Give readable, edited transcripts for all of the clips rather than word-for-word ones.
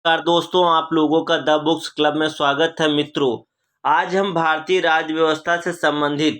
नमस्कार दोस्तों, आप लोगों का द बुक्स क्लब में स्वागत है। मित्रों, आज हम भारतीय राज्य व्यवस्था से संबंधित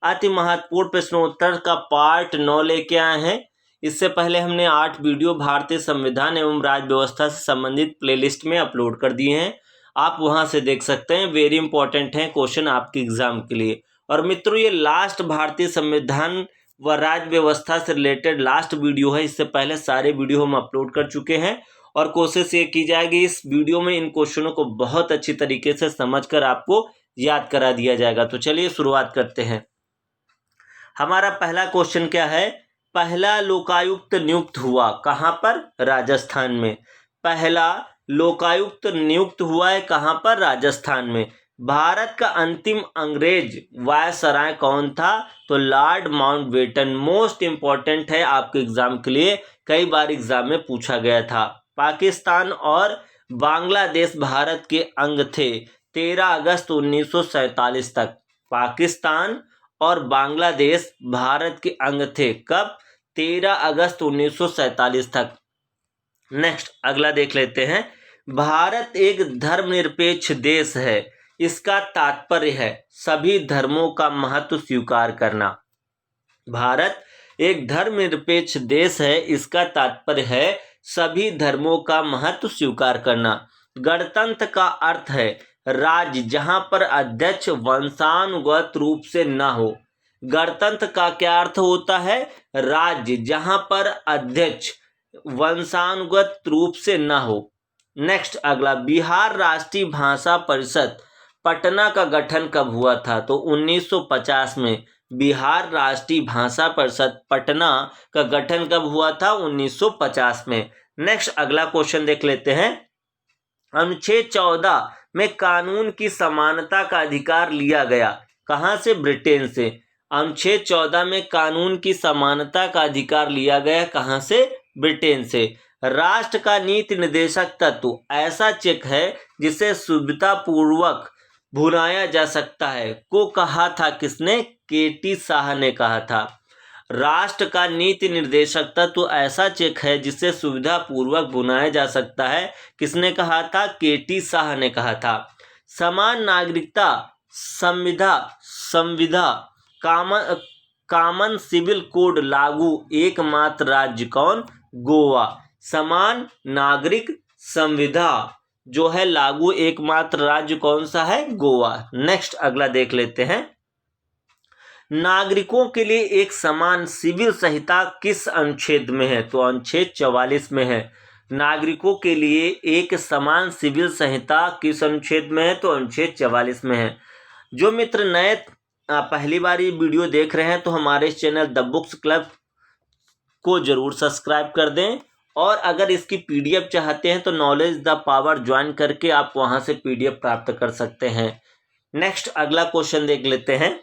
अति महत्वपूर्ण प्रश्नोत्तर का पार्ट 9 लेके आए हैं। इससे पहले हमने 8 वीडियो भारतीय संविधान एवं राज्य व्यवस्था से संबंधित प्लेलिस्ट में अपलोड कर दिए हैं। आप वहां से देख सकते हैं। वेरी इंपॉर्टेंट है क्वेश्चन आपके एग्जाम के लिए। और मित्रों, ये लास्ट भारतीय संविधान व राज्य व्यवस्था से रिलेटेड लास्ट वीडियो है। इससे पहले सारे वीडियो हम अपलोड कर चुके हैं और कोशिश ये की जाएगी इस वीडियो में इन क्वेश्चनों को बहुत अच्छी तरीके से समझकर आपको याद करा दिया जाएगा। तो चलिए शुरुआत करते हैं। हमारा पहला क्वेश्चन क्या है? पहला लोकायुक्त नियुक्त हुआ कहाँ पर? राजस्थान में। पहला लोकायुक्त नियुक्त हुआ है कहाँ पर? राजस्थान में। भारत का अंतिम अंग्रेज वायसराय कौन था? तो लॉर्ड माउंटबेटन। मोस्ट इंपॉर्टेंट है आपके एग्जाम के लिए, कई बार एग्जाम में पूछा गया था। पाकिस्तान और बांग्लादेश भारत के अंग थे 13 अगस्त 1947 तक। पाकिस्तान और बांग्लादेश भारत के अंग थे कब? 13 अगस्त 1947 तक। नेक्स्ट अगला देख लेते हैं। भारत एक धर्मनिरपेक्ष देश है, इसका तात्पर्य है सभी धर्मों का महत्व स्वीकार करना। भारत एक धर्मनिरपेक्ष देश है, इसका तात्पर्य है सभी धर्मों का महत्व स्वीकार करना। गणतंत्र का अर्थ है राज्य जहां पर अध्यक्ष वंशानुगत रूप से न हो। गणतंत्र का क्या अर्थ होता है? राज्य जहां पर अध्यक्ष वंशानुगत रूप से न हो। नेक्स्ट अगला, बिहार राष्ट्रीय भाषा परिषद पटना का गठन कब हुआ था? तो 1950 में बिहार राष्ट्रीय भाषा परिषद पटना का गठन कब हुआ था? 1950 में। नेक्स्ट अगला क्वेश्चन देख लेते हैं। अनुच्छेद 14 में कानून की समानता का अधिकार लिया गया कहां से? ब्रिटेन से। अनुच्छेद 14 में कानून की समानता का अधिकार लिया गया कहां से? ब्रिटेन से। राष्ट्र का नीति निर्देशक तत्व ऐसा चेक है जिसे सुविधापूर्वक भुनाया जा सकता है को कहा था किसने? केटी शाह ने कहा था। राष्ट्र का नीति निर्देशक तत्व ऐसा चेक है जिसे सुविधापूर्वक भुनाया जा सकता है, किसने कहा था? केटी शाह ने कहा था। समान नागरिकता संविधा कॉमन सिविल कोड लागू एकमात्र राज्य कौन? गोवा। समान नागरिक संविधा जो है लागू एकमात्र राज्य कौन सा है? गोवा। नेक्स्ट अगला देख लेते हैं। नागरिकों के लिए एक समान सिविल संहिता किस अनुच्छेद में है? तो अनुच्छेद 44 में है। नागरिकों के लिए एक समान सिविल संहिता किस अनुच्छेद में है? तो अनुच्छेद 44 में है। जो मित्र नए पहली बार ये वीडियो देख रहे हैं तो हमारे इस चैनल द बुक्स क्लब को जरूर सब्सक्राइब कर दें, और अगर इसकी पीडीएफ चाहते हैं तो नॉलेज द पावर ज्वाइन करके आप वहां से पीडीएफ प्राप्त कर सकते हैं। नेक्स्ट अगला क्वेश्चन देख लेते हैं।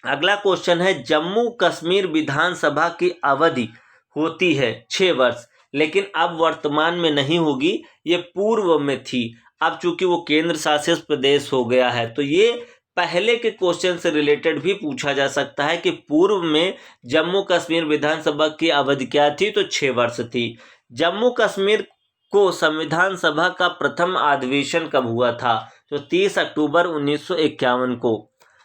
अगला क्वेश्चन है, जम्मू कश्मीर विधानसभा की अवधि होती है 6 वर्ष, लेकिन अब वर्तमान में नहीं होगी, ये पूर्व में थी। अब चूंकि वो केंद्र शासित प्रदेश हो गया है तो ये पहले के क्वेश्चन से रिलेटेड भी पूछा जा सकता है कि पूर्व में जम्मू कश्मीर विधानसभा की अवधि क्या थी? तो 6 वर्ष थी। जम्मू कश्मीर को संविधान सभा का प्रथम अधिवेशन कब हुआ था? तो 30 अक्टूबर 1951 को।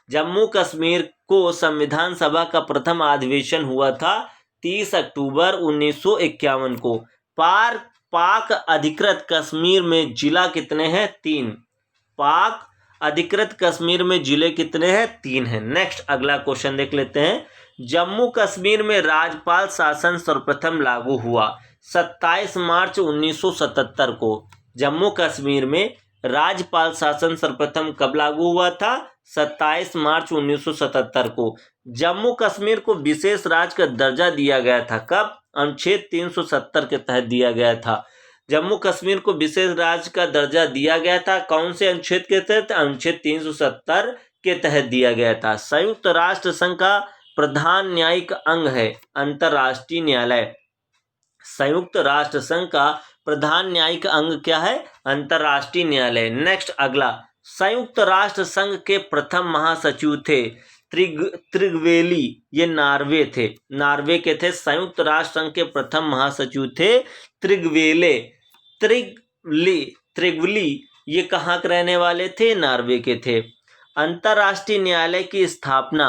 जम्मू कश्मीर को संविधान सभा का प्रथम अधिवेशन हुआ था 30 अक्टूबर 1951 को। पाक अधिकृत कश्मीर में जिला कितने हैं? 3। पाक अधिकृत कश्मीर में जिले कितने हैं? 3 हैं। नेक्स्ट अगला क्वेश्चन देख लेते हैं। जम्मू कश्मीर में राज्यपाल शासन सर्वप्रथम लागू हुआ 27 मार्च 1977 को। जम्मू कश्मीर में राज्यपाल शासन सर्वप्रथम कब लागू हुआ था? 27 मार्च 1977 को। जम्मू कश्मीर को विशेष राज्य का दर्जा दिया गया था कब? अनुच्छेद 370 के तहत दिया गया था। जम्मू कश्मीर को विशेष राज्य का दर्जा दिया गया था कौन से अनुच्छेद के तहत? अनुच्छेद 370 के तहत दिया गया था। संयुक्त राष्ट्र संघ का प्रधान न्यायिक अंग है अंतर्राष्ट्रीय न्यायालय। संयुक्त राष्ट्र संघ का प्रधान न्यायिक अंग क्या है? अंतर्राष्ट्रीय न्यायालय। नेक्स्ट अगला, संयुक्त राष्ट्र संघ के प्रथम महासचिव थे त्रिगवेली, ये नार्वे थे, नार्वे के थे। संयुक्त राष्ट्र संघ के प्रथम महासचिव थे त्रिगवेले। त्रिगवली ये कहाँ के रहने वाले थे? नॉर्वे के थे। अंतर्राष्ट्रीय न्यायालय की स्थापना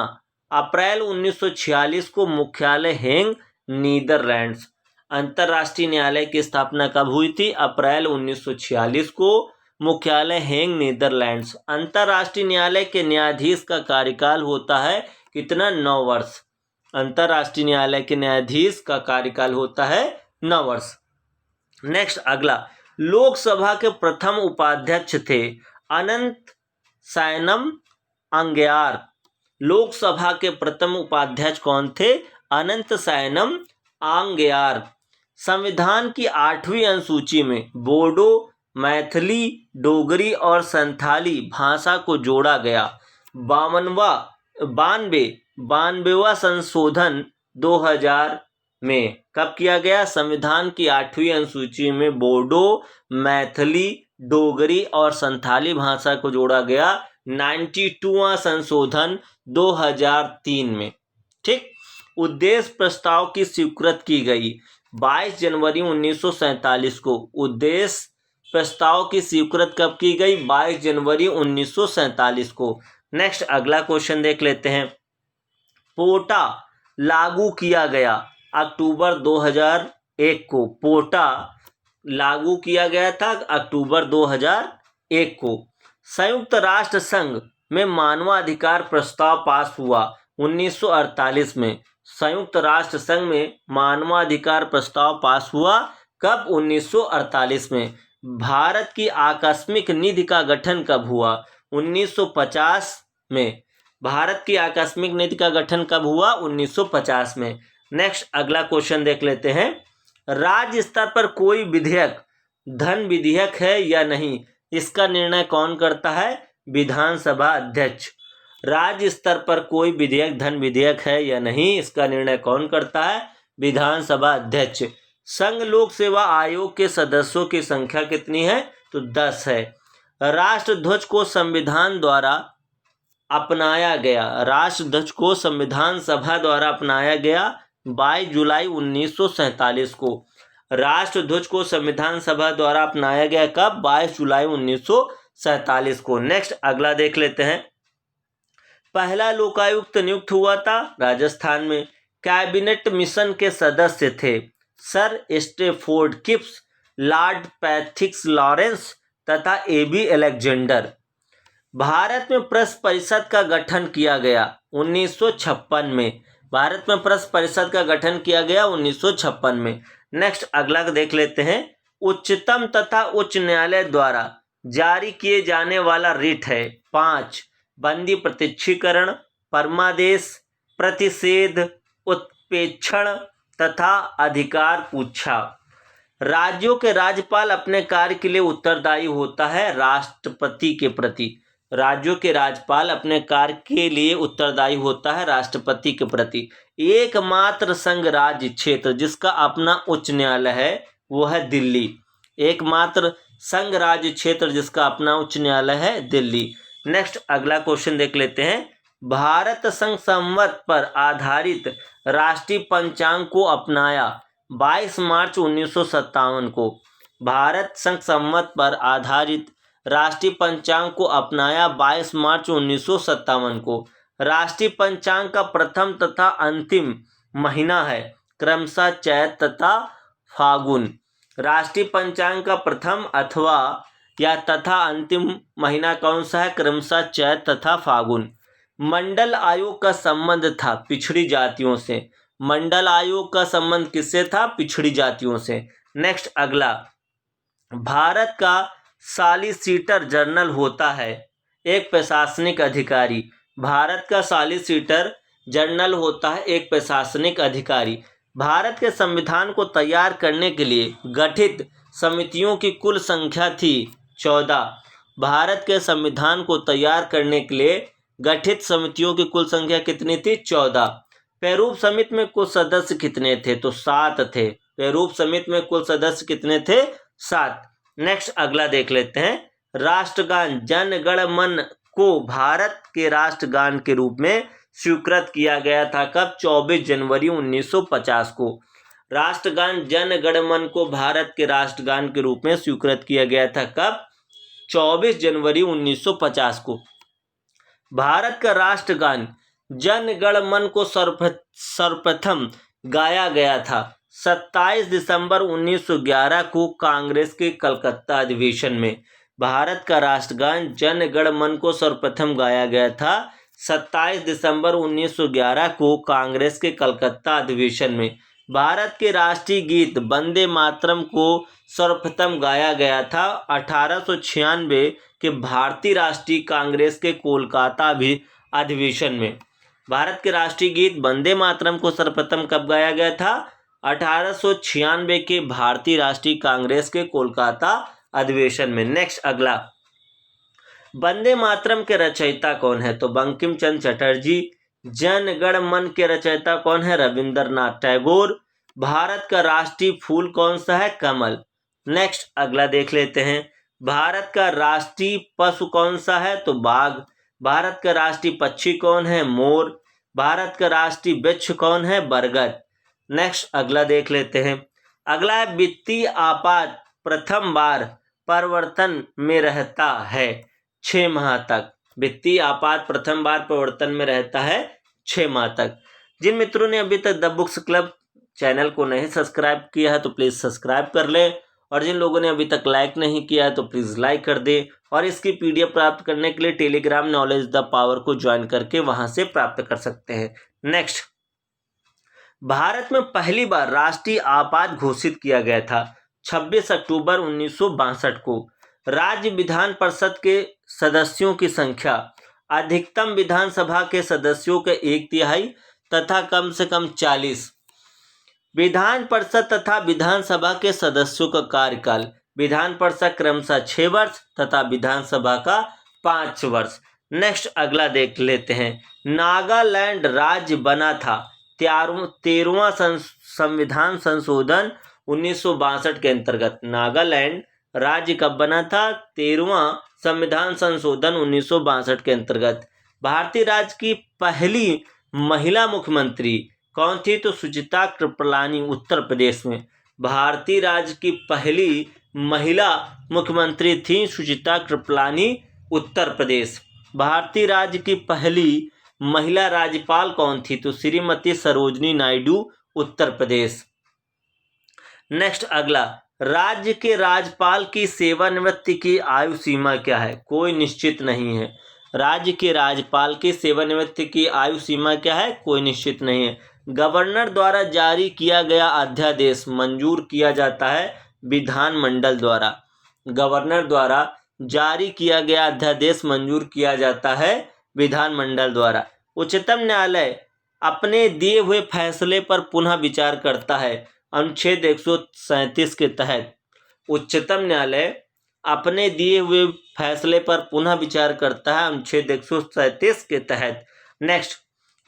अप्रैल 1946 को, मुख्यालय हेग, नीदरलैंड्स। अंतर्राष्ट्रीय न्यायालय की स्थापना कब हुई थी? अप्रैल 1946 को, मुख्यालय हेग, नीदरलैंड्स। अंतर्राष्ट्रीय न्यायालय के न्यायाधीश का कार्यकाल होता है कितना? 9 वर्ष। अंतर्राष्ट्रीय न्यायालय के न्यायाधीश का कार्यकाल होता है 9 वर्ष। नेक्स्ट अगला, लोकसभा के प्रथम उपाध्यक्ष थे अनंत सायनम अंग्यार। लोकसभा के प्रथम उपाध्यक्ष कौन थे? अनंत सायनम आंग्यार। संविधान की 8वीं अनुसूची में बोडो, मैथिली, डोगरी और संथाली भाषा को जोड़ा गया। 92वां संशोधन 2000 में कब किया गया? संविधान की 8वीं अनुसूची में बोडो, मैथिली, डोगरी और संथाली भाषा को जोड़ा गया 92वां संशोधन 2003 में। ठीक। उद्देश्य प्रस्ताव की स्वीकृत की गई 22 जनवरी 1947 को। उद्देश्य प्रस्ताव की स्वीकृत कब की गई? 22 जनवरी 1947 को। नेक्स्ट अगला क्वेश्चन देख लेते हैं। पोटा लागू किया गया अक्टूबर 2001 को। पोटा लागू किया गया था अक्टूबर 2001 को। संयुक्त राष्ट्र संघ में मानवाधिकार प्रस्ताव पास हुआ 1948 में। संयुक्त राष्ट्र संघ में मानवाधिकार प्रस्ताव पास हुआ कब? 1948 में। भारत की आकस्मिक निधि का गठन कब हुआ? 1950 में। भारत की आकस्मिक निधि का गठन कब हुआ? 1950 में। नेक्स्ट अगला क्वेश्चन देख लेते हैं। राज्य स्तर पर कोई विधेयक धन विधेयक है या नहीं, इसका निर्णय कौन करता है? विधानसभा अध्यक्ष। राज्य स्तर पर कोई विधेयक धन विधेयक है या नहीं, इसका निर्णय कौन करता है? विधानसभा अध्यक्ष। संघ लोक सेवा आयोग के सदस्यों की संख्या कितनी है? तो 10 है। राष्ट्रध्वज को संविधान द्वारा अपनाया गया। राष्ट्रध्वज को संविधान सभा द्वारा अपनाया गया 22 जुलाई 1947 को। राष्ट्रध्वज को संविधान सभा द्वारा अपनाया गया कब? 22 जुलाई 1947 को। नेक्स्ट अगला देख लेते हैं। पहला लोकायुक्त नियुक्त हुआ था राजस्थान में। कैबिनेट मिशन के सदस्य थे Sir Stafford Cripps, Lord Pethick Lawrence तथा एबी अलेक्जेंडर। भारत में प्रेस परिषद का गठन किया गया 1956 में। भारत में प्रेस परिषद का गठन किया गया 1956 में। नेक्स्ट अगला देख लेते हैं। उच्चतम तथा उच्च न्यायालय द्वारा जारी किए जाने वाला रिट है 5। बंदी प्रत्यक्षीकरण, परमादेश, प्रतिषेध, उत्प्रेक्षण तथा अधिकार पूछा। राज्यों के राज्यपाल अपने कार्य के लिए उत्तरदायी होता है राष्ट्रपति के प्रति। राज्यों के राज्यपाल अपने कार्य के लिए उत्तरदायी होता है राष्ट्रपति के प्रति। एकमात्र संघ राज्य क्षेत्र जिसका अपना उच्च न्यायालय है वो है दिल्ली। एकमात्र संघ राज्य क्षेत्र जिसका अपना उच्च न्यायालय है दिल्ली। नेक्स्ट अगला क्वेश्चन देख लेते हैं। भारत संघ संवत पर आधारित राष्ट्रीय पंचांग को अपनाया 22 मार्च 1957 को। भारत संघ संवत पर आधारित राष्ट्रीय पंचांग को अपनाया 22 मार्च 1957 को। राष्ट्रीय पंचांग का प्रथम तथा अंतिम महीना है क्रमशः चैत तथा फागुन। राष्ट्रीय पंचांग का प्रथम अथवा या तथा अंतिम महीना कौन सा है? क्रमशः चैत तथा फागुन। मंडल आयोग का संबंध था पिछड़ी जातियों से। मंडल आयोग का संबंध किससे था? पिछड़ी जातियों से। नेक्स्ट अगला। भारत का सॉलिसिटर जनरल होता है एक प्रशासनिक अधिकारी। भारत का सॉलिसिटर जनरल होता है एक प्रशासनिक अधिकारी। भारत के संविधान को तैयार करने के लिए गठित समितियों की कुल संख्या थी 14। भारत के संविधान को तैयार करने के लिए गठित समितियों की कुल संख्या कितनी थी? 14। प्रारूप समिति में कुल सदस्य कितने थे? तो 7 थे। प्रारूप समिति में कुल सदस्य कितने थे? 7। नेक्स्ट अगला देख लेते हैं। राष्ट्रगान जन गण मन को भारत के राष्ट्रगान के रूप में स्वीकृत किया गया था कब? 24 जनवरी 1950 को। राष्ट्रगान जन गण मन को भारत के राष्ट्रगान के रूप में स्वीकृत किया गया था। कब? 24 जनवरी 1950 को। भारत का राष्ट्रगान जन गण मन को सर्वप्रथम गाया गया था 27 दिसंबर 1911 को कांग्रेस के कलकत्ता अधिवेशन में। भारत का राष्ट्रगान जन गण मन को सर्वप्रथम गाया गया था 27 दिसंबर 1911 को कांग्रेस के कलकत्ता अधिवेशन में। भारत के राष्ट्रीय गीत वंदे मातरम को सर्वप्रथम गाया गया था 1896 के भारतीय राष्ट्रीय कांग्रेस के कोलकाता अधिवेशन में। भारत के राष्ट्रीय गीत वंदे मातरम को सर्वप्रथम कब गाया गया था? 1896 के भारतीय राष्ट्रीय कांग्रेस के कोलकाता अधिवेशन में। नेक्स्ट अगला, वंदे मातरम के रचयिता कौन है? तो बंकिम चंद्र चटर्जी। जन गण मन के रचयिता कौन है? रविंद्रनाथ टैगोर। भारत का राष्ट्रीय फूल कौन सा है? कमल। नेक्स्ट अगला देख लेते हैं, भारत का राष्ट्रीय पशु कौन सा है? तो बाघ। भारत का राष्ट्रीय पक्षी कौन है? मोर। भारत का राष्ट्रीय वृक्ष कौन है? बरगद। नेक्स्ट अगला देख लेते हैं, अगला है वित्तीय आपात प्रथम बार प्रवर्तन में रहता है 6 माह तक। वित्तीय आपात प्रथम बार प्रवर्तन में रहता है 6 माह तक। जिन मित्रों ने अभी तक द बुक्स क्लब चैनल को नहीं सब्सक्राइब किया है तो प्लीज़ सब्सक्राइब कर ले, और जिन लोगों ने अभी तक लाइक नहीं किया है तो प्लीज़ लाइक कर दे। और इसकी पीडीएफ प्राप्त करने के लिए टेलीग्राम नॉलेज द पावर को ज्वाइन करके वहां से प्राप्त कर सकते हैं। नेक्स्ट, भारत में पहली बार राष्ट्रीय आपात घोषित किया गया था 26 अक्टूबर 1962 को। राज्य विधान परिषद के सदस्यों की संख्या अधिकतम विधानसभा के सदस्यों के 1/3 तथा कम से कम 40। विधान परिषद तथा विधानसभा के सदस्यों का कार्यकाल, विधान परिषद क्रमशः 6 वर्ष तथा विधानसभा का 5 वर्ष। नेक्स्ट अगला देख लेते हैं, नागालैंड राज्य बना था 13वां संविधान संशोधन 1962 के अंतर्गत। नागालैंड राज्य कब बना था? 13वां संविधान संशोधन 1962 के अंतर्गत। भारतीय राज्य की पहली महिला मुख्यमंत्री कौन थी? तो सुचित्रा कृपलानी, उत्तर प्रदेश में। भारतीय राज्य की पहली महिला मुख्यमंत्री थी सुचित्रा कृपलानी, उत्तर प्रदेश। भारतीय राज्य की पहली महिला राज्यपाल कौन थी? तो श्रीमती सरोजनी नायडू, उत्तर प्रदेश। नेक्स्ट अगला, राज्य के राज्यपाल की सेवानिवृत्ति की आयु सीमा क्या है? कोई निश्चित नहीं है। राज्य के राज्यपाल की सेवानिवृत्ति की आयु सीमा क्या है? कोई निश्चित नहीं है। गवर्नर द्वारा जारी किया गया अध्यादेश मंजूर किया जाता है विधानमंडल द्वारा। गवर्नर द्वारा जारी किया गया अध्यादेश मंजूर किया जाता है विधानमंडल द्वारा। उच्चतम न्यायालय अपने दिए हुए फैसले पर पुनः विचार करता है अनुच्छेद 137 के तहत। उच्चतम न्यायालय अपने दिए हुए फैसले पर पुनः विचार करता है अनुच्छेद 137 के तहत। नेक्स्ट,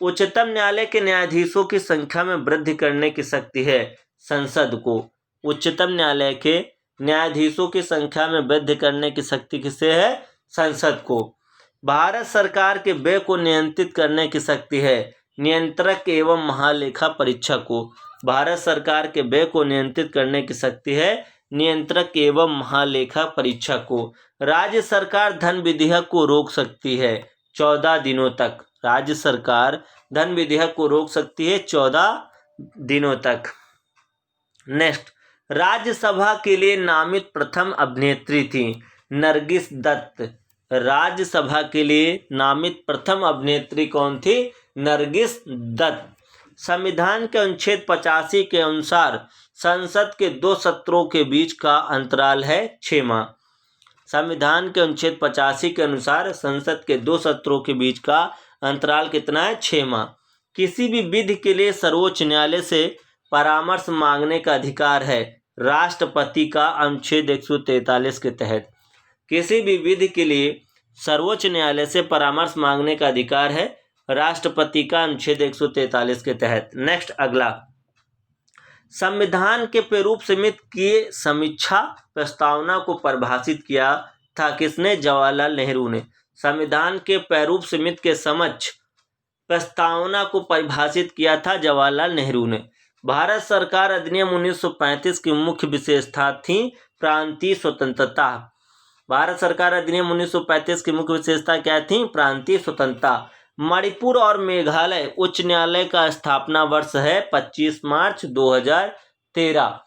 उच्चतम न्यायालय के न्यायाधीशों की संख्या में वृद्धि करने की शक्ति है संसद को। उच्चतम न्यायालय के न्यायाधीशों की संख्या में वृद्धि करने की शक्ति किसे है? संसद को। भारत सरकार के व्यय को नियंत्रित करने की शक्ति है नियंत्रक एवं महालेखा परीक्षक को। भारत सरकार के व्यय को नियंत्रित करने की शक्ति है नियंत्रक एवं महालेखा परीक्षक को। राज्य सरकार धन विधेयक को रोक सकती है 14 दिनों तक। राज्य सरकार धन विधेयक को रोक सकती है 14 दिनों तक। नेक्स्ट, राज्यसभा के लिए नामित प्रथम अभिनेत्री थी नरगिस दत्त। राज्यसभा के लिए नामित प्रथम अभिनेत्री कौन थी? नरगिस दत्त। संविधान के अनुच्छेद 85 के अनुसार संसद के 2 सत्रों के बीच का अंतराल है 6 माह। संविधान के अनुच्छेद 85 के अनुसार संसद के 2 सत्रों के बीच का अंतराल कितना है? 6 माह। किसी भी विधि के लिए सर्वोच्च न्यायालय से परामर्श मांगने का अधिकार है राष्ट्रपति का अनुच्छेद 143 के तहत। किसी भी विधि के लिए सर्वोच्च न्यायालय से परामर्श मांगने का अधिकार है राष्ट्रपति का अनुच्छेद 143 के तहत। नेक्स्ट अगला, संविधान के प्रारूप समिति की समीक्षा प्रस्तावना को परिभाषित किया था किसने? जवाहरलाल नेहरू ने। संविधान के प्रारूप समिति के समक्ष प्रस्तावना को परिभाषित किया था जवाहरलाल नेहरू ने। भारत सरकार अधिनियम 1935 की मुख्य विशेषता थी प्रांतीय स्वतंत्रता। भारत सरकार अधिनियम 1935 की मुख्य विशेषता क्या थी? प्रांतीय स्वतंत्रता। मणिपुर और मेघालय उच्च न्यायालय का स्थापना वर्ष है 25 मार्च 2013।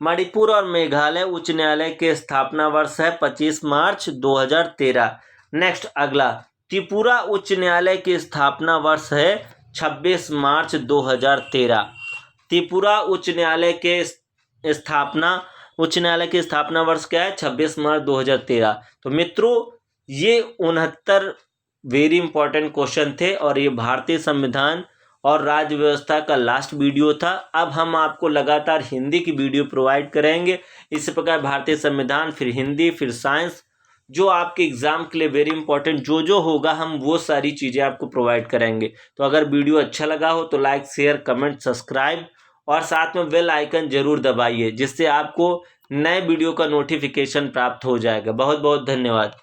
मणिपुर और मेघालय उच्च न्यायालय के स्थापना वर्ष है 25 मार्च 2013। नेक्स्ट अगला, त्रिपुरा उच्च न्यायालय की स्थापना वर्ष है 26 मार्च 2013। त्रिपुरा उच्च न्यायालय की स्थापना वर्ष क्या है? 26 मार्च 2013। तो मित्रों, ये 69 वेरी इंपॉर्टेंट क्वेश्चन थे और ये भारतीय संविधान और राज्य व्यवस्था का लास्ट वीडियो था। अब हम आपको लगातार हिंदी की वीडियो प्रोवाइड करेंगे। इसी प्रकार भारतीय संविधान, फिर हिंदी, फिर साइंस, जो आपके एग्जाम के लिए वेरी इंपॉर्टेंट जो होगा, हम वो सारी चीज़ें आपको प्रोवाइड करेंगे। तो अगर वीडियो अच्छा लगा हो तो लाइक, शेयर, कमेंट, सब्सक्राइब और साथ में बेल आइकन जरूर दबाइए, जिससे आपको नए वीडियो का नोटिफिकेशन प्राप्त हो जाएगा। बहुत बहुत धन्यवाद।